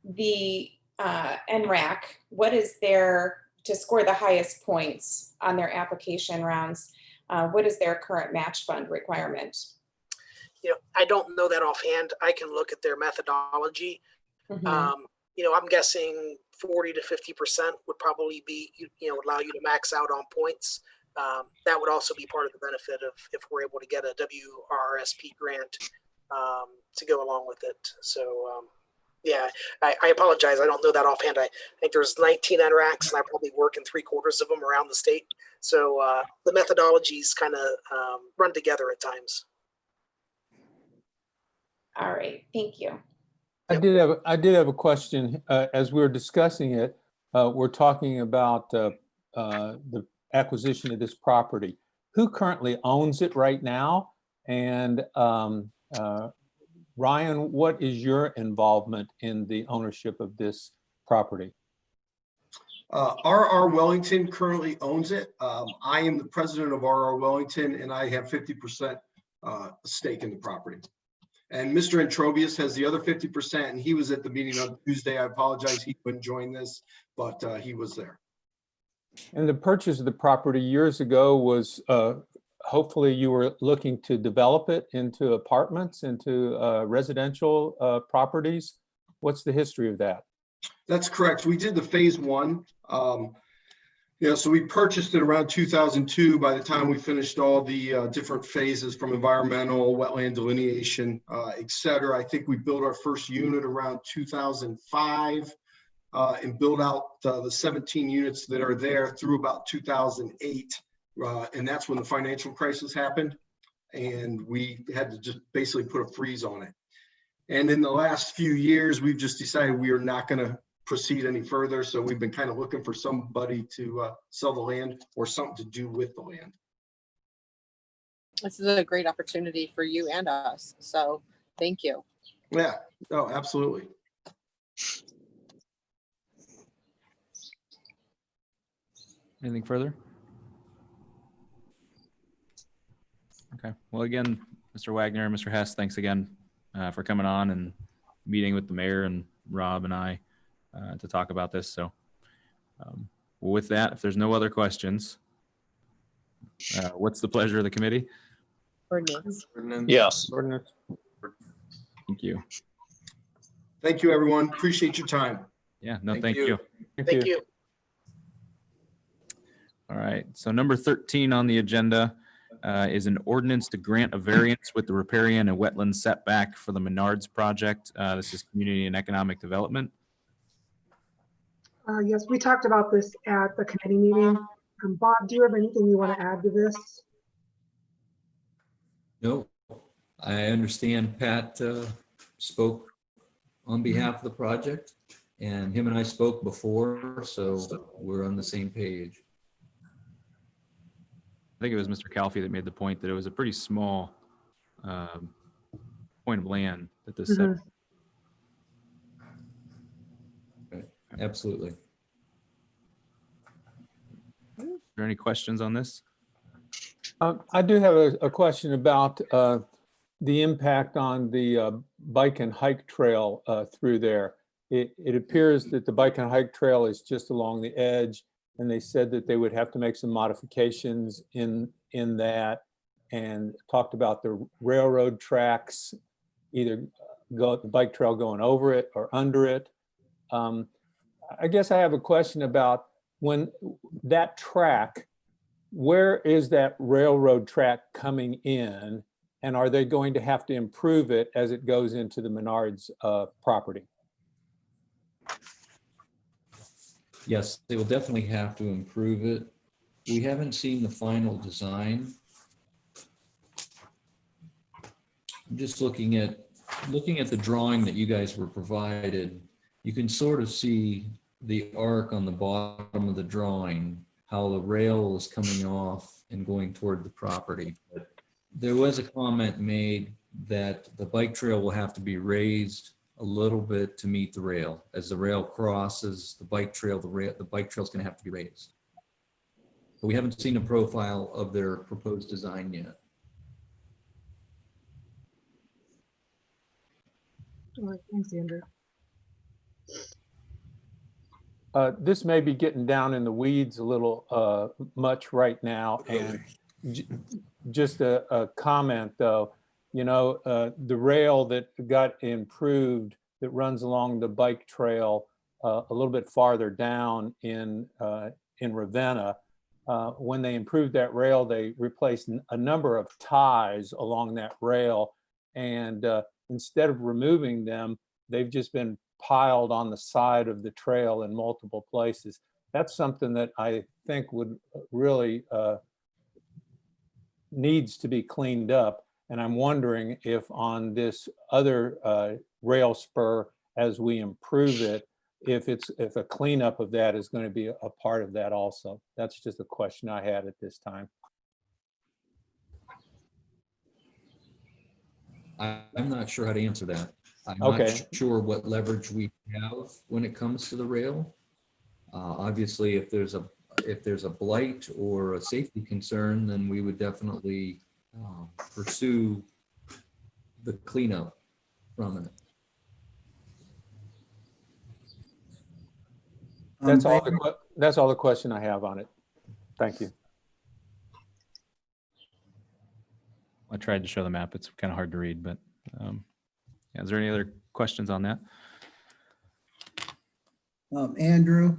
The NRAC, what is their, to score the highest points on their application rounds, what is their current match fund requirement? I don't know that offhand. I can look at their methodology. I'm guessing 40 to 50% would probably be, allow you to max out on points. That would also be part of the benefit of if we're able to get a WRSP grant to go along with it. So, yeah, I apologize. I don't know that offhand. I think there's 19 NRACs, and I probably work in 3/4 of them around the state. So the methodologies kind of run together at times. All right, thank you. I did have a question. As we were discussing it, we're talking about the acquisition of this property. Who currently owns it right now? And Ryan, what is your involvement in the ownership of this property? RR Wellington currently owns it. I am the president of RR Wellington, and I have 50% stake in the property. And Mr. Entrobius has the other 50%, and he was at the meeting on Tuesday. I apologize, he couldn't join this, but he was there. And the purchase of the property years ago was, hopefully you were looking to develop it into apartments, into residential properties. What's the history of that? That's correct. We did the phase one. So we purchased it around 2002. By the time we finished all the different phases from environmental, wetland delineation, et cetera, I think we built our first unit around 2005 and built out the 17 units that are there through about 2008. And that's when the financial crisis happened. And we had to just basically put a freeze on it. And in the last few years, we've just decided we are not going to proceed any further. So we've been kind of looking for somebody to sell the land or something to do with the land. This is a great opportunity for you and us. So thank you. Yeah, no, absolutely. Anything further? Okay. Well, again, Mr. Wagner and Mr. Hess, thanks again for coming on and meeting with the mayor and Rob and I to talk about this. So with that, if there's no other questions, what's the pleasure of the committee? Ordinance. Yes. Ordinance. Thank you. Thank you, everyone. Appreciate your time. Yeah, no, thank you. Thank you. All right. So number 13 on the agenda is an ordinance to grant a variance with the riparian and wetland setback for the Menards project. This is community and economic development. Yes, we talked about this at the committee meeting. Bob, do you have anything you want to add to this? No, I understand Pat spoke on behalf of the project, and him and I spoke before, so we're on the same page. I think it was Mr. Calfee that made the point that it was a pretty small point of land that this set. Absolutely. Are there any questions on this? I do have a question about the impact on the bike and hike trail through there. It appears that the bike and hike trail is just along the edge, and they said that they would have to make some modifications in that, and talked about the railroad tracks, either the bike trail going over it or under it. I guess I have a question about when that track, where is that railroad track coming in, and are they going to have to improve it as it goes into the Menards property? Yes, they will definitely have to improve it. We haven't seen the final design. I'm just looking at the drawing that you guys were provided. You can sort of see the arc on the bottom of the drawing, how the rail is coming off and going toward the property. But there was a comment made that the bike trail will have to be raised a little bit to meet the rail. As the rail crosses the bike trail, the bike trail is going to have to be raised. But we haven't seen a profile of their proposed design yet. All right, thanks, Andrew. This may be getting down in the weeds a little much right now, and just a comment though. You know, the rail that got improved that runs along the bike trail a little bit farther down in Ravenna, when they improved that rail, they replaced a number of ties along that rail, and instead of removing them, they've just been piled on the side of the trail in multiple places. That's something that I think would really needs to be cleaned up. And I'm wondering if on this other rail spur, as we improve it, if a cleanup of that is going to be a part of that also. That's just a question I had at this time. I'm not sure how to answer that. I'm Okay. not sure what leverage we have when it comes to the rail. Obviously, if there's a blight or a safety concern, then we would definitely pursue the cleanup from it. That's all the question I have on it. Thank you. I tried to show the map. It's kind of hard to read, but yeah, is there any other questions on that? Andrew,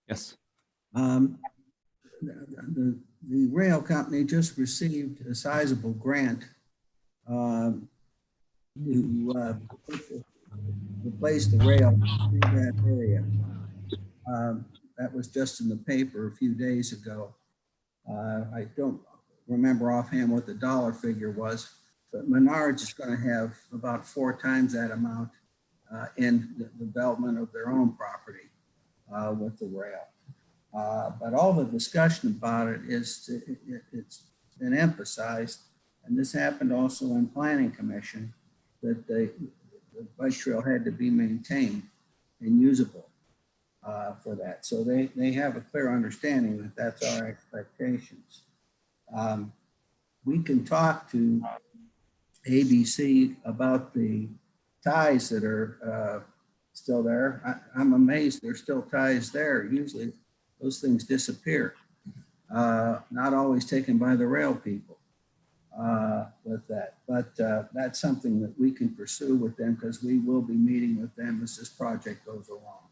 Yes. the rail company just received a sizable grant to replace the rail in that area. That was just in the paper a few days ago. I don't remember offhand what the dollar figure was, but Menards is going to have about 4 times that amount in the development of their own property with the rail. But all the discussion about it is it's been emphasized, and this happened also in Planning Commission, that the bike trail had to be maintained and usable for that. So they have a clear understanding that that's our expectations. We can talk to ABC about the ties that are still there. I'm amazed there's still ties there. Usually those things disappear, not always taken by the rail people with that. But that's something that we can pursue with them, because we will be meeting with them as this project goes along.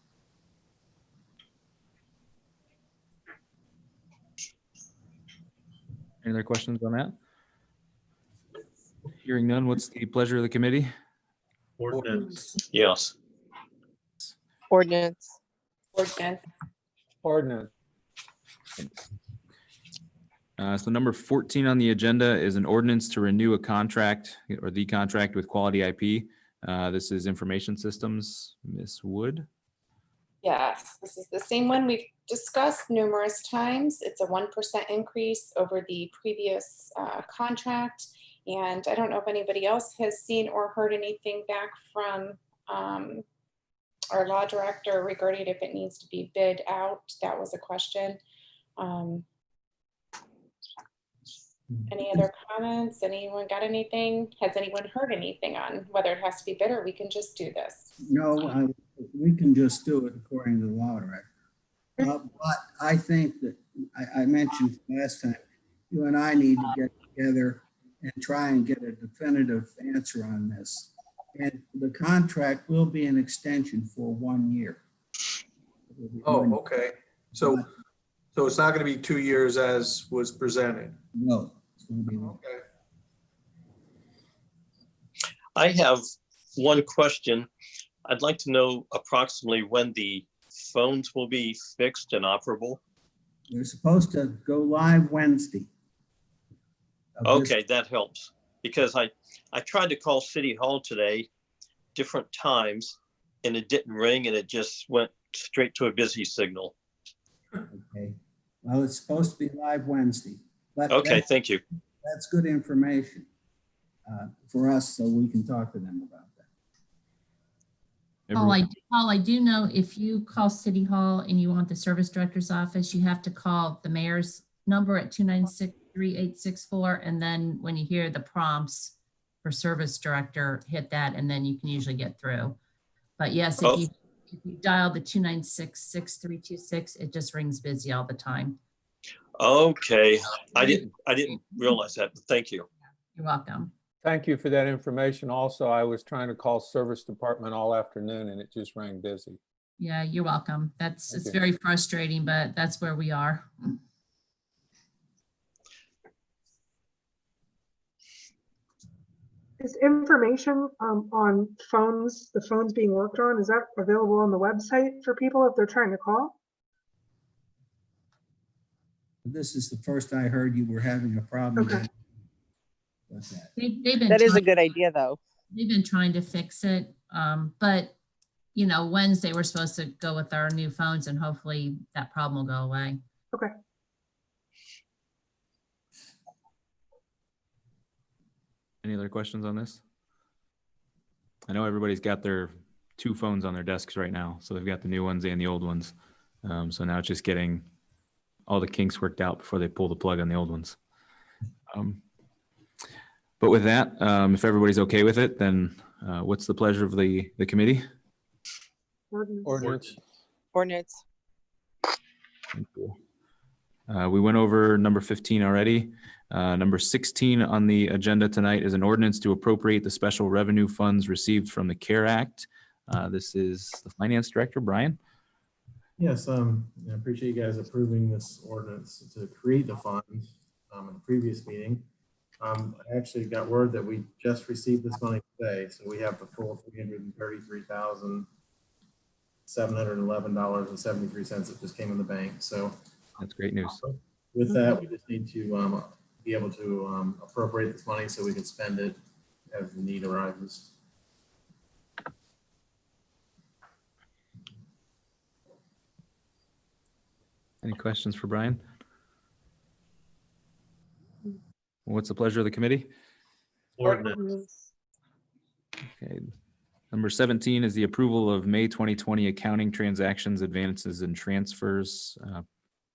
Any other questions on that? Hearing none, what's the pleasure of the committee? Ordinance. Yes. Ordinance. Ordinance. Ordinance. So number 14 on the agenda is an ordinance to renew a contract or the contract with Quality IP. This is information systems. Ms. Wood. Yes, this is the same one we've discussed numerous times. It's a 1% increase over the previous contract. And I don't know if anybody else has seen or heard anything back from our law director regarding if it needs to be bid out. That was a question. Any other comments? Anyone got anything? Has anyone heard anything on whether it has to be bid, or we can just do this? No, we can just do it according to the law director. But I think that I mentioned last time, you and I need to get together and try and get a definitive answer on this. And the contract will be an extension for 1 year. Oh, okay. So it's not going to be 2 years as was presented. No. It's going to be Okay. I have one question. I'd like to know approximately when the phones will be fixed and operable. They're supposed to go live Wednesday. Okay, that helps, because I tried to call City Hall today, different times, and it didn't ring, and it just went straight to a busy signal. Okay. Well, it's supposed to be live Wednesday. But Okay, thank you. That's good information for us, so we can talk to them about that. Paul, I do know if you call City Hall and you want the service director's office, you have to call the mayor's number at 296-3864. And then when you hear the prompts for service director, hit that, and then you can usually get through. But yes, if you dial the 296-6326, it just rings busy all the time. Okay, I didn't realize that, but thank you. You're welcome. Thank you for that information. Also, I was trying to call service department all afternoon and it just rang busy. Yeah, you're welcome. It's very frustrating, but that's where we are. Is information on phones, the phones being worked on, is that available on the website for people if they're trying to call? This is the first I heard you were having a problem Okay. with that. They've been That is a trying- good idea, though. They've been trying to fix it, but you know, Wednesday we're supposed to go with our new phones, and hopefully that problem will go away. Any other questions on this? I know everybody's got their 2 phones on their desks right now, so they've got the new ones and the old ones. So now it's just getting all the kinks worked out before they pull the plug on the old ones. But with that, if everybody's okay with it, then what's the pleasure of the committee? Ordinance. Ordinance. Thank you. We went over number 15 already. Number 16 on the agenda tonight is an ordinance to appropriate the special revenue funds received from the CARE Act. This is the Finance Director, Brian. Yes, I appreciate you guys approving this ordinance to create the fund in the previous meeting. I actually got word that we just received this money today, so we have the full $333,711.73 that just came in the bank. So that's great news. With that, we just need to be able to appropriate this money so we can spend it as the need arises. Any questions for Brian? What's the pleasure of the committee? Ordinance. Okay. Number 17 is the approval of May 2020 accounting transactions, advances, and transfers.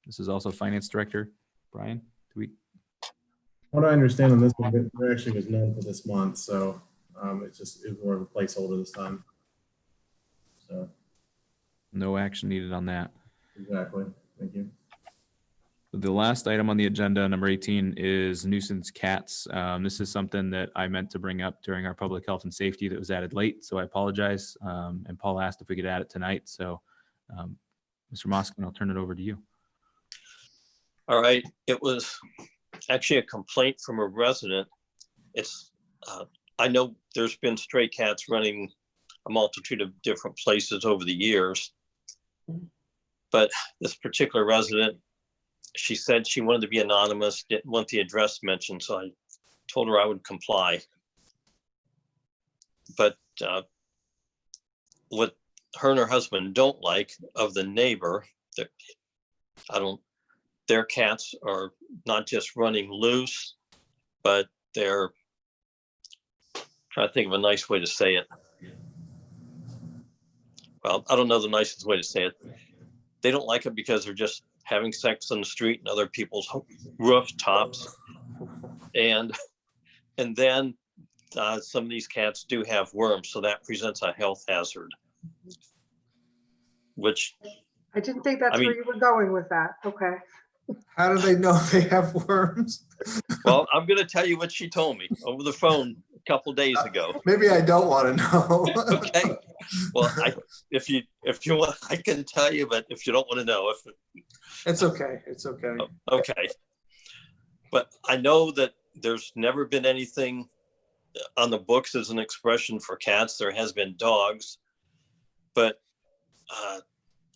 This is also Finance Director. Brian, do we? What I understand on this one, there actually was none for this month, so it's more of a placeholder this time. So No action needed on that. Exactly. Thank you. The last item on the agenda, number 18, is nuisance cats. This is something that I meant to bring up during our public health and safety that was added late, so I apologize. And Paul asked if we could add it tonight. So, Mr. Moskin, I'll turn it over to you. All right. It was actually a complaint from a resident. It's I know there's been stray cats running a multitude of different places over the years, but this particular resident, she said she wanted to be anonymous, didn't want the address mentioned, so I told her I would comply. But what her and her husband don't like of the neighbor, their cats are not just running loose, but they're trying to think of a nice way to say it. Well, I don't know the nicest way to say it. They don't like it because they're just having sex on the street and other people's rooftops. And then some of these cats do have worms, so that presents a health hazard. Which I didn't think that's I mean, where you were going with that. Okay. How do they know they have worms? well, I'm going to tell you what she told me over the phone a couple days ago. Maybe I don't want to know. Okay. Well, if you want, I can tell you, but if you don't want to know, it's okay. It's okay. Okay. But I know that there's never been anything on the books as an expression for cats. There has been dogs, but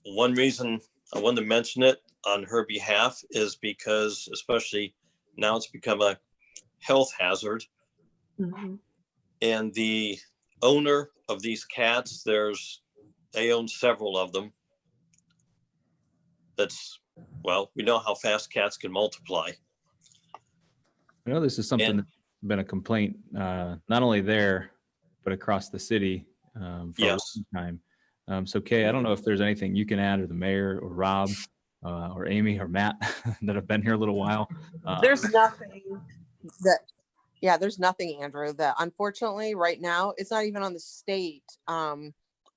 one reason I wanted to mention it on her behalf is because, especially now, it's become a health hazard. Mm-hmm. And the owner of these cats, they own several of them. Well, we know how fast cats can multiply. I know this is something that's been a complaint, not only there, but across the city for a long time. So Kay, I don't know if there's anything you can add, or the mayor, or Rob, or Amy, or Matt that have been here a little while. There's nothing there's nothing, Andrew, that unfortunately right now, it's not even on the state.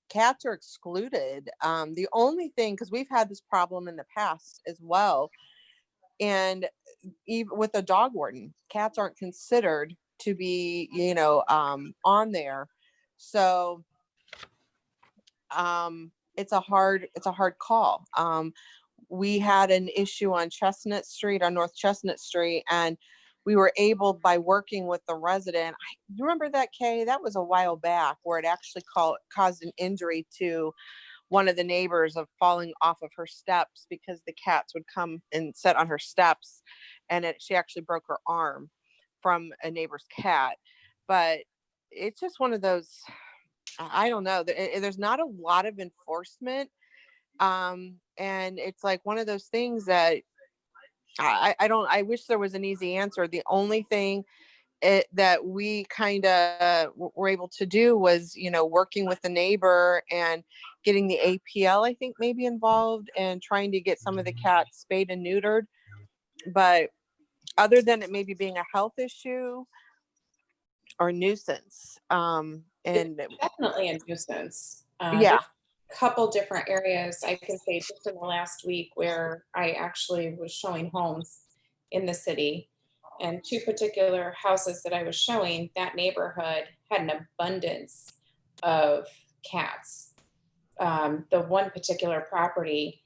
Cats are excluded. The only thing, because we've had this problem in the past as well, and even with the dog warden, cats aren't considered to be, on there. So it's a hard call. We had an issue on North Chestnut Street, and we were able, by working with the resident, you remember that, Kay? That was a while back, where it actually caused an injury to one of the neighbors of falling off of her steps because the cats would come and sit on her steps, and she actually broke her arm from a neighbor's cat. But it's just one of those, I don't know, there's not a lot of enforcement. And it's like one of those things that I wish there was an easy answer. The only thing that we kind of were able to do was, working with the neighbor and getting the APL, I think, maybe involved, and trying to get some of the cats spayed and neutered. But other than it maybe being a health issue or nuisance, and Definitely a nuisance. yeah, There's a couple different areas I can say just in the last week where I actually was showing homes in the city, and two particular houses that I was showing, that neighborhood had an abundance of cats. The one particular property,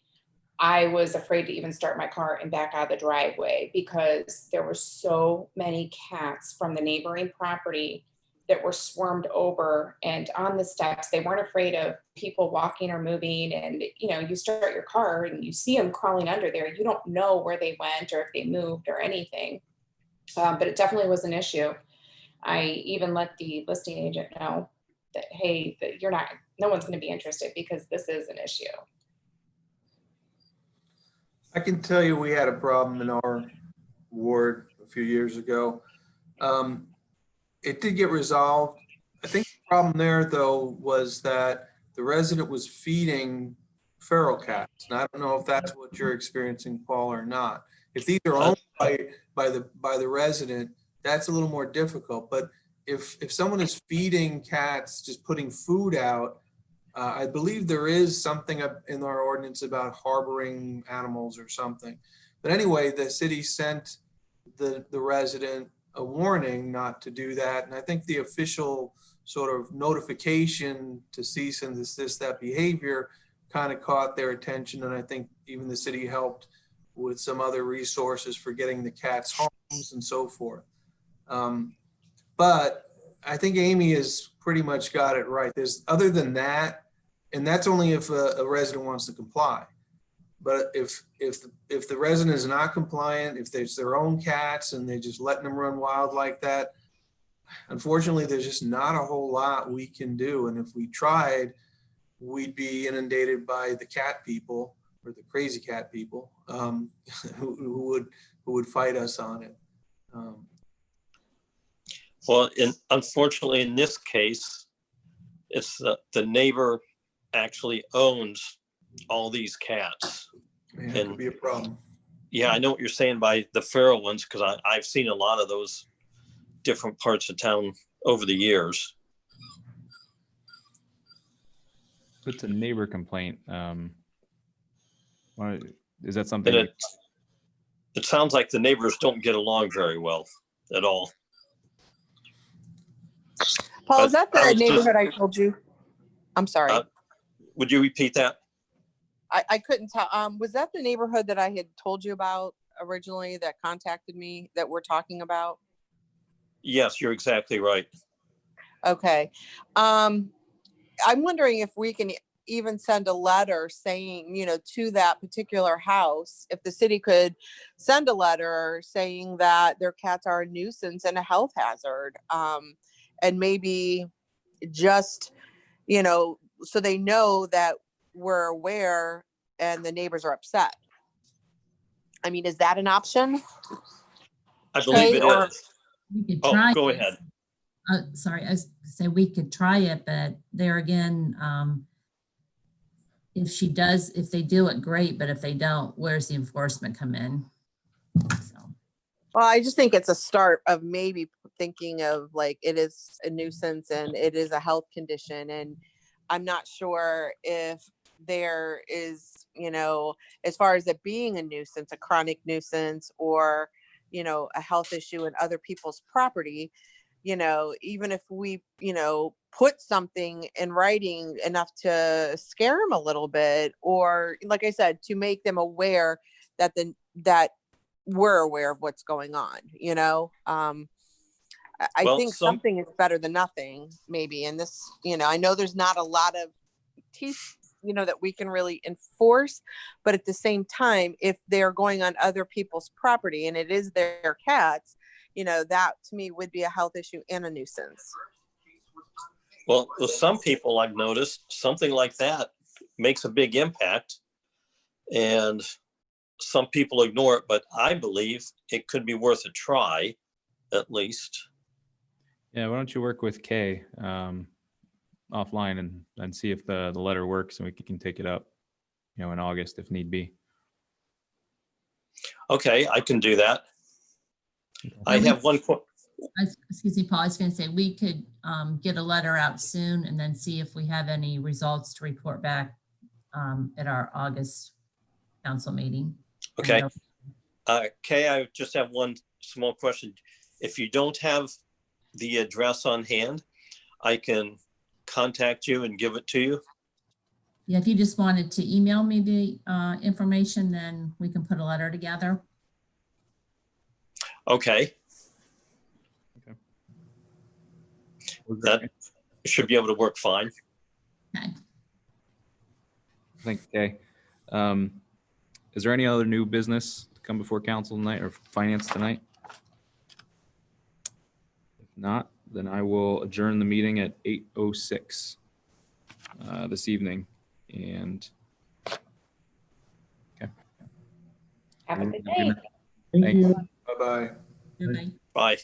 I was afraid to even start my car and back out of the driveway because there were so many cats from the neighboring property that were swarmed over and on the steps. They weren't afraid of people walking or moving. And, you start your car and you see them crawling under there. You don't know where they went or if they moved or anything. But it definitely was an issue. I even let the listing agent know that, hey, that no one's going to be interested because this is an issue. I can tell you we had a problem in our ward a few years ago. It did get resolved. I think the problem there, though, was that the resident was feeding feral cats. And I don't know if that's what you're experiencing, Paul, or not. If these are owned by the resident, that's a little more difficult. But if someone is feeding cats, just putting food out, I believe there is something up in our ordinance about harboring animals or something. But anyway, the city sent the resident a warning not to do that. And I think the official sort of notification to cease and desist that behavior kind of caught their attention. And I think even the city helped with some other resources for getting the cats homes and so forth. But I think Amy has pretty much got it right. There's other than that, and that's only if a resident wants to comply. But if the resident is not compliant, if there's their own cats and they're just letting them run wild like that, unfortunately, there's just not a whole lot we can do. And if we tried, we'd be inundated by the cat people or the crazy cat people who would fight us on it. Well, unfortunately, in this case, it's the neighbor actually owns all these cats. Yeah, it could be a problem. Yeah, I know what you're saying by the feral ones, because I've seen a lot of those different parts of town over the years. It's a neighbor complaint. Is that something? And it sounds like the neighbors don't get along very well at all. Paul, is that the neighborhood I told you? I'm sorry. Would you repeat that? I couldn't tell. Was that the neighborhood that I had told you about originally that contacted me that we're talking about? Yes, you're exactly right. Okay. I'm wondering if we can even send a letter saying, to that particular house, if the city could send a letter saying that their cats are a nuisance and a health hazard. And maybe just, so they know that we're aware and the neighbors are upset. I mean, is that an option? I believe it is. We could try. Go ahead. Sorry, I say we could try it, but there again, if they do it, great. But if they don't, where's the enforcement come in? So. Well, I just think it's a start of maybe thinking of like, it is a nuisance and it is a health condition. And I'm not sure if there is, as far as it being a nuisance, a chronic nuisance, or, a health issue in other people's property, even if we, put something in writing enough to scare them a little bit, or like I said, to make them aware that that we're aware of what's going on, I think something is better than nothing, maybe. And this, I know there's not a lot of teeth, that we can really enforce, but at the same time, if they're going on other people's property and it is their cats, that to me would be a health issue and a nuisance. Well, with some people I've noticed something like that makes a big impact, and some people ignore it, but I believe it could be worth a try, at least. Yeah, why don't you work with Kay offline and see if the letter works and we can take it up, in August if need be. Okay, I can do that. I have one. Excuse me, Paul, I was going to say, we could get a letter out soon and then see if we have any results to report back at our August council meeting. Okay. Kay, I just have one small question. If you don't have the address on hand, I can contact you and give it to you. Yeah, if you just wanted to email me the information, then we can put a letter together. Okay. That should be able to work fine. Okay. Thanks, Kay. Is there any other new business to come before council tonight or finance tonight? If not, then I will adjourn the meeting at 8:06 this evening. And okay. Have a good day. Thanks. Bye-bye. Bye-bye. Bye.